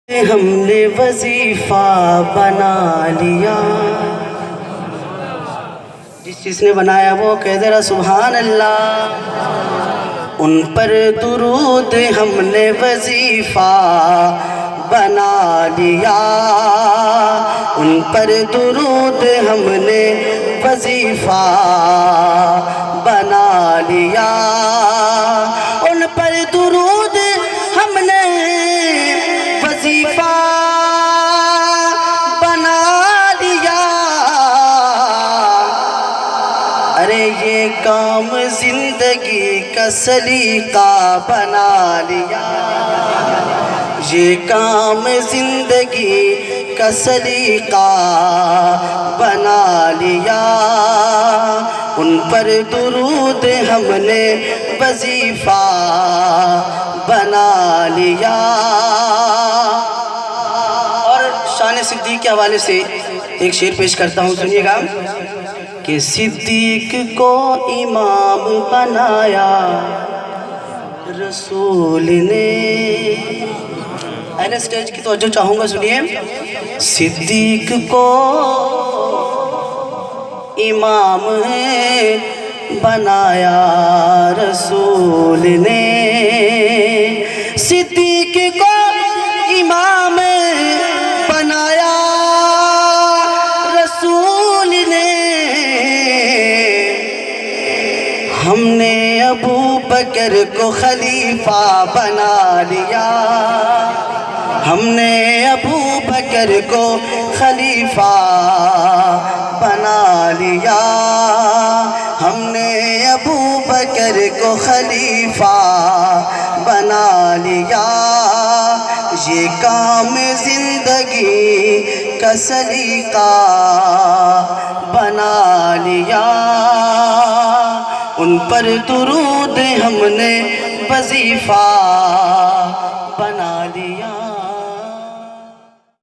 ہم نے وظیفہ بنا لیا. جس چیز نے بنایا وہ کہہ ذرا سبحان اللہ. ان پر درود ہم نے وظیفہ بنا لیا. ان پر درود ہم نے وظیفہ بنا لیا. ان پر درود ہم نے وظیفہ بنا لیا. ارے یہ کام زندگی کا سلیقہ بنا لیا. یہ کام زندگی کا سلیقہ بنا لیا. ان پر درود ہم نے وظیفہ بنا لیا. اور شان صدیق کے حوالے سے ایک شعر پیش کرتا ہوں، سنیے گا کہ صدیق کو امام بنایا رسول نے. اہل اسٹیج کی توجہ چاہوں گا، سنیے. صدیق کو امام بنایا رسول نے. صدیق کو امام بنایا رسول نے. ہم نے ابو بکر کو خلیفہ بنا لیا. ہم نے ابو بکر کو خلیفہ بنا لیا. ہم نے ابو بکر کو خلیفہ بنا لیا. یہ کام زندگی کا سلیقہ بنا لیا. ان پر درود ہم نے وظیفہ